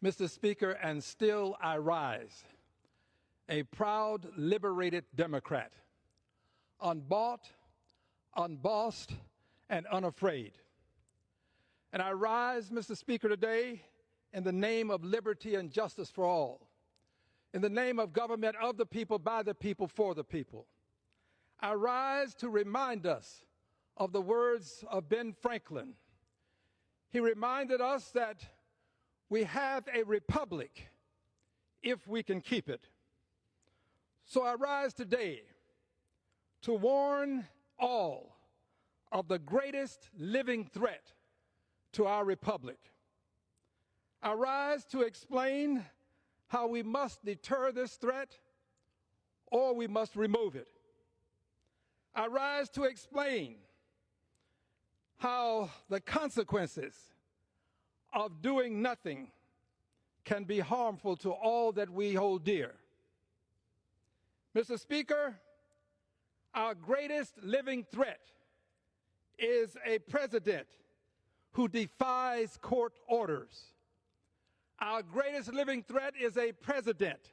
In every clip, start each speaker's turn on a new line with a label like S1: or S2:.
S1: Mr. Speaker, and still I rise, a proud, liberated Democrat, unbought, unbossed, and unafraid. And I rise, Mr. Speaker, today in the name of liberty and justice for all, in the name of government of the people, by the people, for the people. I rise to remind us of the words of Ben Franklin. He reminded us that we have a republic if we can keep it. So I rise today to warn all of the greatest living threat to our republic. I rise to explain how we must deter this threat or we must remove it. I rise to explain how the consequences of doing nothing can be harmful to all that we hold dear. Mr. Speaker, our greatest living threat is a president who defies court orders. Our greatest living threat is a president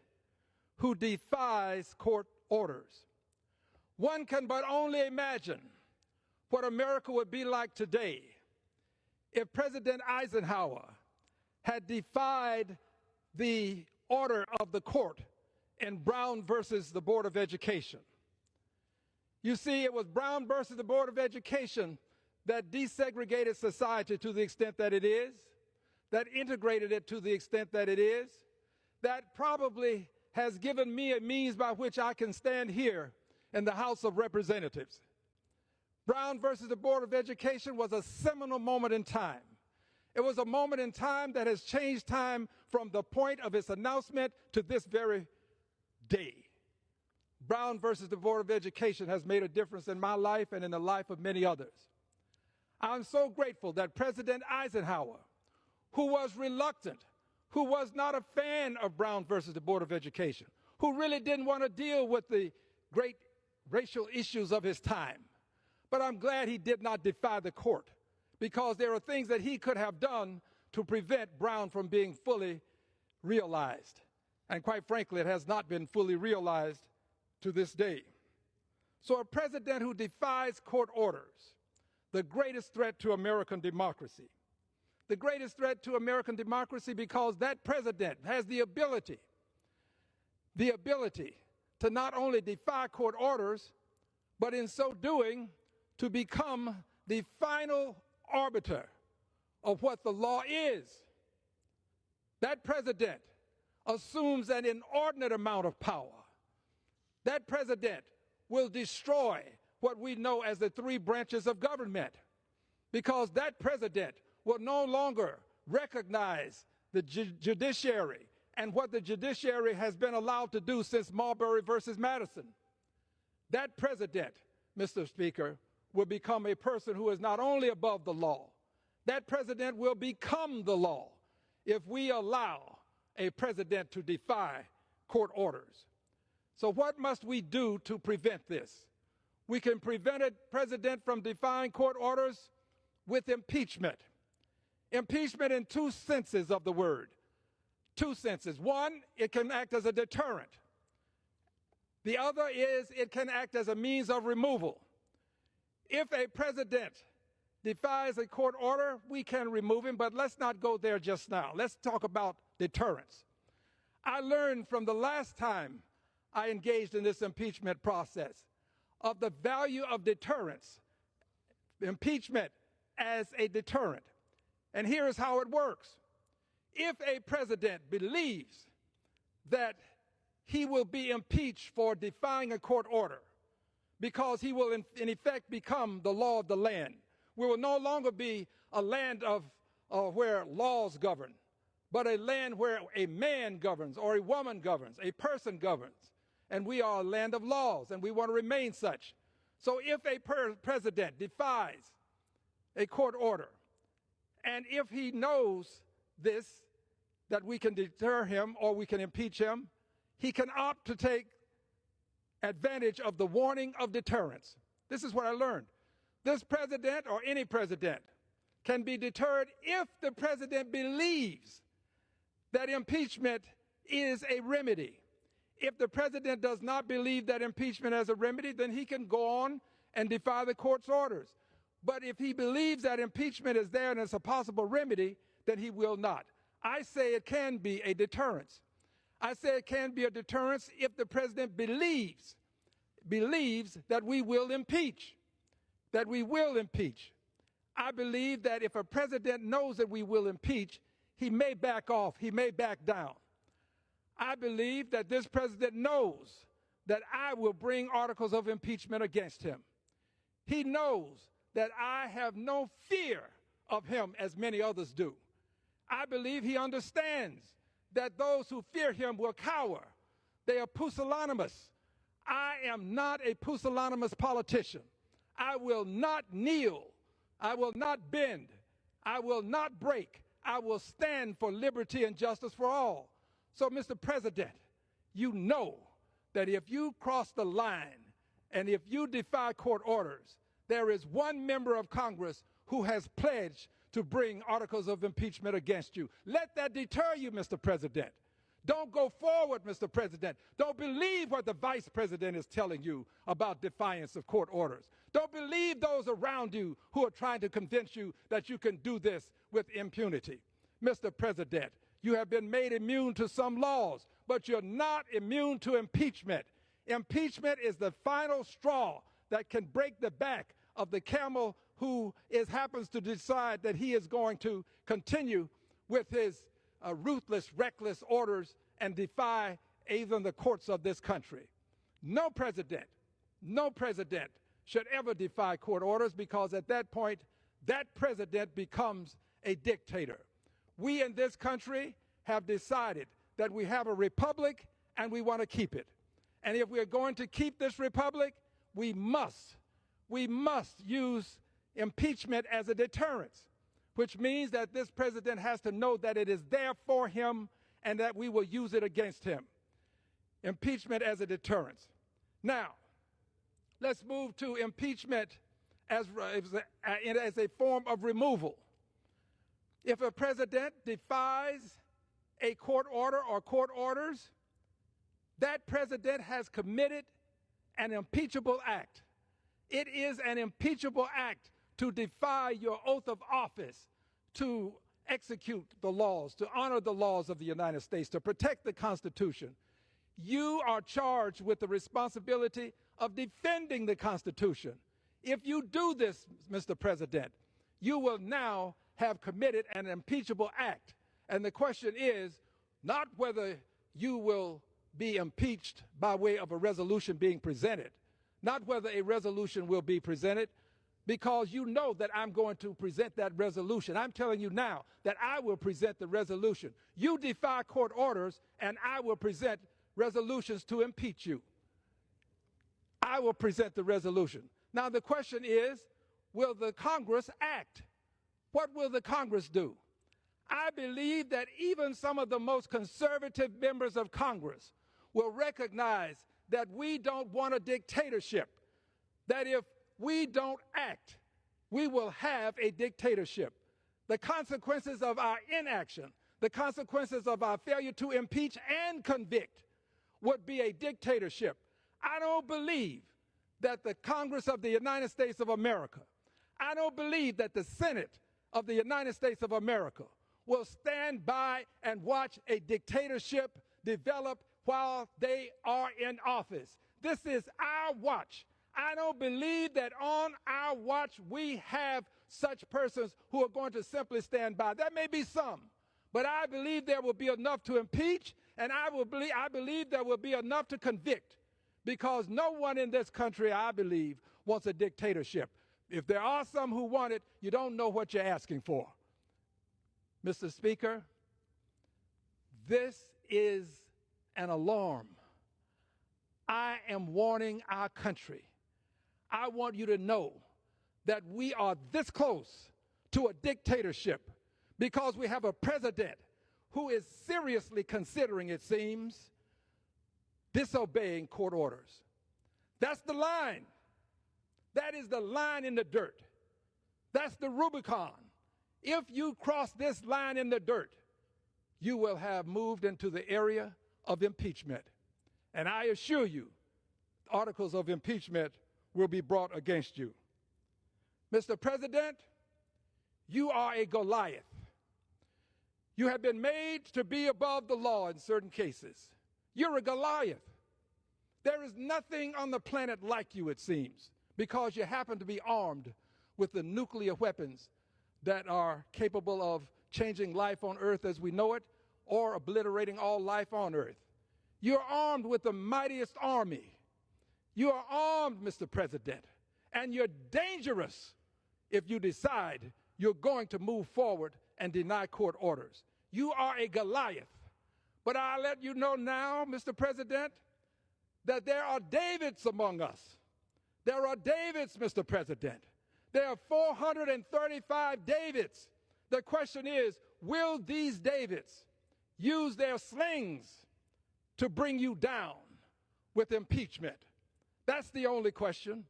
S1: who defies court orders. One can but only imagine what America would be like today if President Eisenhower had defied the order of the court in Brown versus the Board of Education. You see, it was Brown versus the Board of Education that desegregated society to the extent that it is, that integrated it to the extent that it is, that probably has given me a means by which I can stand here in the House of Representatives. Brown versus the Board of Education was a seminal moment in time. It was a moment in time that has changed time from the point of its announcement to this very day. Brown versus the Board of Education has made a difference in my life and in the life of many others. I'm so grateful that President Eisenhower, who was reluctant, who was not a fan of Brown versus the Board of Education, who really didn't want to deal with the great racial issues of his time. But I'm glad he did not defy the court, because there are things that he could have done to prevent Brown from being fully realized. And quite frankly, it has not been fully realized to this day. So a president who defies court orders, the greatest threat to American democracy. The greatest threat to American democracy because that president has the ability to not only defy court orders, but in so doing, to become the final arbiter of what the law is. That president assumes an inordinate amount of power. That president will destroy what we know as the three branches of government, because that president will no longer recognize the judiciary and what the judiciary has been allowed to do since Marbury versus Madison. That president, Mr. Speaker, will become a person who is not only above the law, that president will become the law if we allow a president to defy court orders. So what must we do to prevent this? We can prevent a president from defying court orders with impeachment. Impeachment in two senses of the word. Two senses. One, it can act as a deterrent. The other is it can act as a means of removal. If a president defies a court order, we can remove him, but let's not go there just now. Let's talk about deterrence. I learned from the last time I engaged in this impeachment process of the value of deterrence, impeachment as a deterrent. And here's how it works. If a president believes that he will be impeached for defying a court order, because he will in effect become the law of the land. We will no longer be a land of where laws govern, but a land where a man governs or a woman governs, a person governs. And we are a land of laws, and we want to remain such. So if a president defies a court order, and if he knows this, that we can deter him or we can impeach him, he can opt to take advantage of the warning of deterrence. This is what I learned. This president or any president can be deterred if the president believes that impeachment is a remedy. If the president does not believe that impeachment is a remedy, then he can go on and defy the court's orders. But if he believes that impeachment is there and it's a possible remedy, then he will not. I say it can be a deterrence. I say it can be a deterrence if the president believes that we will impeach, I believe that if a president knows that we will impeach, he may back off, he may back down. I believe that this president knows that I will bring articles of impeachment against him. He knows that I have no fear of him as many others do. I believe he understands that those who fear him will cower. They are pusillanimous. I am not a pusillanimous politician. I will not kneel. I will not bend. I will not break. I will stand for liberty and justice for all. So, Mr. President, you know that if you cross the line and if you defy court orders, there is one member of Congress who has pledged to bring articles of impeachment against you. Let that deter you, Mr. President. Don't go forward, Mr. President. Don't believe what the vice president is telling you about defiance of court orders. Don't believe those around you who are trying to convince you that you can do this with impunity. Mr. President, you have been made immune to some laws, but you're not immune to impeachment. Impeachment is the final straw that can break the back of the camel who happens to decide that he is going to continue with his ruthless, reckless orders and defy even the courts of this country. No president should ever defy court orders, because at that point, that president becomes a dictator. We in this country have decided that we have a republic and we want to keep it. And if we're going to keep this republic, we must use impeachment as a deterrence, which means that this president has to know that it is there for him and that we will use it against him. Impeachment as a deterrence. Now, let's move to impeachment as a form of removal. If a president defies a court order or court orders, that president has committed an impeachable act. It is an impeachable act to defy your oath of office, to execute the laws, to honor the laws of the United States, to protect the Constitution. You are charged with the responsibility of defending the Constitution. If you do this, Mr. President, you will now have committed an impeachable act. And the question is not whether you will be impeached by way of a resolution being presented, not whether a resolution will be presented, because you know that I'm going to present that resolution. I'm telling you now that I will present the resolution. You defy court orders, and I will present resolutions to impeach you. I will present the resolution. Now the question is, will the Congress act? What will the Congress do? I believe that even some of the most conservative members of Congress will recognize that we don't want a dictatorship, that if we don't act, we will have a dictatorship. The consequences of our inaction, the consequences of our failure to impeach and convict would be a dictatorship. I don't believe that the Congress of the United States of America, I don't believe that the Senate of the United States of America will stand by and watch a dictatorship develop while they are in office. This is our watch. I don't believe that on our watch we have such persons who are going to simply stand by. There may be some, but I believe there will be enough to impeach, and I believe there will be enough to convict, because no one in this country, I believe, wants a dictatorship. If there are some who want it, you don't know what you're asking for. Mr. Speaker, this is an alarm. I am warning our country. I want you to know that we are this close to a dictatorship because we have a president who is seriously considering, it seems, disobeying court orders. That's the line. That is the line in the dirt. That's the Rubicon. If you cross this line in the dirt, you will have moved into the area of impeachment. And I assure you, articles of impeachment will be brought against you. Mr. President, you are a Goliath. You have been made to be above the law in certain cases. You're a Goliath. There is nothing on the planet like you, it seems, because you happen to be armed with the nuclear weapons that are capable of changing life on earth as we know it or obliterating all life on earth. You're armed with the mightiest army. You are armed, Mr. President, and you're dangerous if you decide you're going to move forward and deny court orders. You are a Goliath. But I'll let you know now, Mr. President, that there are Davids among us. There are Davids, Mr. President. There are 435 Davids. The question is, will these Davids use their slings to bring you down with impeachment? That's the only question.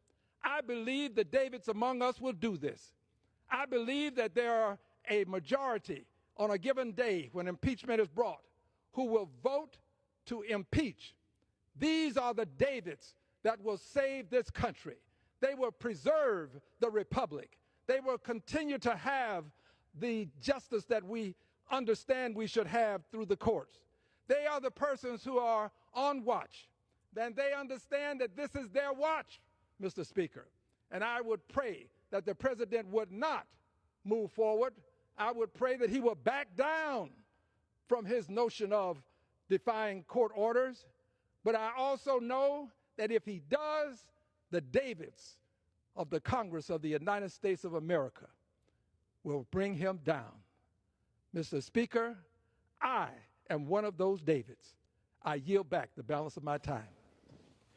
S1: I believe the Davids among us will do this. I believe that there are a majority on a given day when impeachment is brought who will vote to impeach. These are the Davids that will save this country. They will preserve the republic. They will continue to have the justice that we understand we should have through the courts. They are the persons who are on watch. Then they understand that this is their watch, Mr. Speaker. And I would pray that the president would not move forward. I would pray that he would back down from his notion of defying court orders. But I also know that if he does, the Davids of the Congress of the United States of America will bring him down. Mr. Speaker, I am one of those Davids. I yield back the balance of my time.